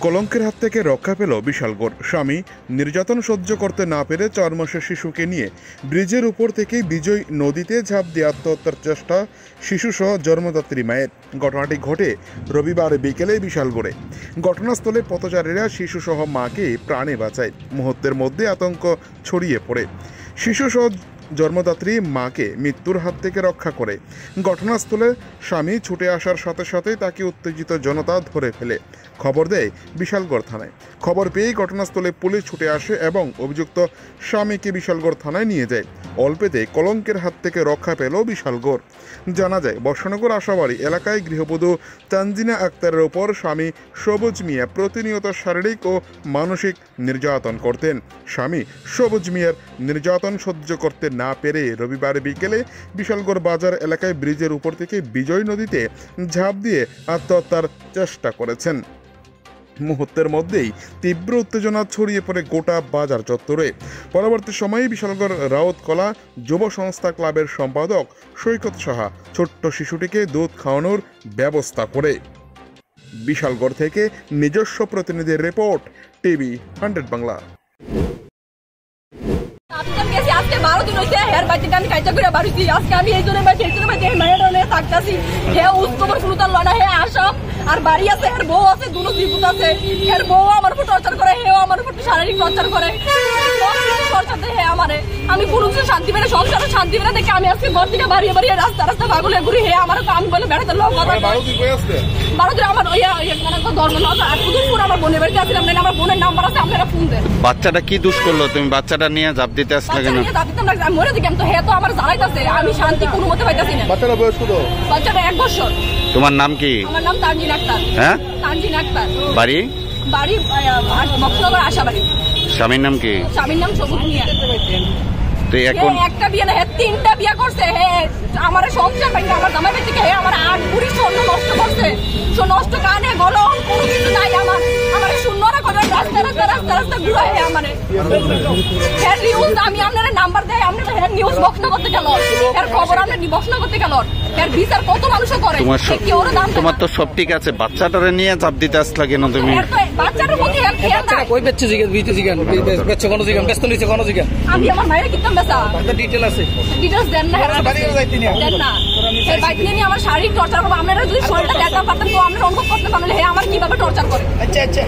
কলঙ্কের হাত থেকে রক্ষা পেল বিশালগড়। স্বামী নির্যাতন সহ্য করতে না পেরে 4 মাসের শিশুকে নিয়ে ব্রিজের উপর থেকে বিজয় নদীতে ঝাঁপ দিয়ে আত্মহত্যার চেষ্টা শিশুসহ জন্মদাত্রী মায়ের। ঘটনাটি ঘটে রবিবার বিকেলে বিশালগড়ে। ঘটনাস্থলে পথচারীরা শিশুসহ মাকে প্রাণে বাঁচায়। মুহূর্তের মধ্যে আতঙ্ক ছড়িয়ে পড়ে। শিশুসহ জন্মদাত্রী মাকে মৃত্যুর হাত থেকে রক্ষা করে। ঘটনাস্থলে স্বামী ছুটে আসার সাথে সাথেই তাকে উত্তেজিত জনতা ধরে ফেলে। খবর দেয় বিশালগড় থানায়। খবর পেয়েই ঘটনাস্থলে পুলিশ ছুটে আসে এবং অভিযুক্ত স্বামীকে বিশালগড় থানায় নিয়ে যায়। অল্পেতে কলঙ্কের হাত থেকে রক্ষা পেল বিশালগড়। জানা যায়, বর্ষনগর আশাবাড়ি এলাকায় গৃহবধূ তানজিনা আক্তারের ওপর স্বামী সবুজ মিয়া প্রতিনিয়ত শারীরিক ও মানসিক নির্যাতন করতেন। স্বামী সবুজ মিয়ার নির্যাতন সহ্য করতে না পেরে রবিবার বিকেলে বিশালগড় বাজার এলাকায় ব্রিজের উপর থেকে বিজয় নদীতে ঝাঁপ দিয়ে আত্মহত্যার চেষ্টা করেছেন। মুহূর্তের মধ্যেই তীব্র উত্তেজনা ছড়িয়ে পড়ে গোটা বাজার চত্বরে। পরবর্তী সময়ে বিশালগড় রাউতকলা যুব সংস্থা ক্লাবের সম্পাদক সৈকত সাহা ছোট্ট শিশুটিকে দুধ খাওয়ানোর ব্যবস্থা করে। বিশালগড় থেকে নিজস্ব প্রতিনিধির রিপোর্ট, টিভি 100 বাংলা। আজকে 12 দিন হয়েছে হেয়ার বাচ্চাটা আমি কাইটা করে বাড়িছি। আজকে আমি এই জন্য থাকতেছি। হে উৎকবর ফুলতার লয় না, হে আসব আর বাড়ি আছে, এর বউ আছে, দুটো জীবুত আছে। এর বউ আমার উপর টর্চার করে, হেও আমার উপর শারীরিক টর্চার করে। আমি কোনো কিছু শান্তি পেলে, সংসারে শান্তি পেলে দেখে আমি আজকে ঘর থেকে বাড়িয়ে বাড়িয়ে রাস্তা রাস্তা ভাগুলে ঘুরি। হে আমার আমি বলে বেড়াতে লোক কথা 12 দিন আমার ধর্ম না আর কুদুমপুর আমার বোনের বাড়িতে আসছিলাম। আমার বোনের নাম্বার আছে, আপনারা ফোন দেন। বাচ্চাটা কি দোষ করলো? তুমি বাচ্চাটা নিয়ে জাপ দিতে আসলে কেন? আমি মরে দিলাম তো, হে তো আমার জ্বালাইতেছে, আমি শান্তি কোনো মতে পাইতেছি না। বাচ্চাটা বয়স কত? বাচ্চাটা 1 বছর। তোমার নাম কি? আমার নাম তানজিন আক্তার। হ্যাঁ, তানজিন আক্তার। বাড়ি বক্সনগর আশাবাড়ি। স্বামীর নাম কি? স্বামীর নাম সবুজ মিয়া। তো এখন একটা বিয়ে না, হে 3টা বিয়ে করছে। হে আমার সংসার ভাঙে, আমার জামাই বেটি হে আমার 8 বুড়ি স্বর্ণ নষ্ট করছে। নষ্ট কানে গলম কোনো কিছু নাই। আমার শূন্যরা করে রাস্তা রাস্তা রাস্তা রাস্তা ঘুরায় আমারে। হের নিউজ আমি আপনার নাম্বার দেয়, আপনি হের নিউজ বক্স না করতে গেল, হের খবর আপনি বক্স না করতে গেল। হের বিচার কত মানুষ করে, কি ওর দাম? তোমার তো সব ঠিক আছে, বাচ্চাটারে নিয়ে চাপ দিতে আসলে কেন তুমি? বাচ্চাটার প্রতি হের খেয়াল নাই। কই বেচছে জিগান বিতে জিগান বেচছে কোন জিগান ব্যস্ত নিছে কোন জিগান? আমি আমার মায়ের কিতাম বেচা ডিটেইল আছে, ডিটেইলস দেন না। হের বাড়িতে যাইতে না, দেন না। হের বাইক নিয়ে আমার শারীরিক টর্চার করব। আপনারা যদি শরীরটা দেখা পারতেন তো আমরা অনুভব করতে পারলে হে আমার কিভাবে টর্চার করে। আচ্ছা আচ্ছা।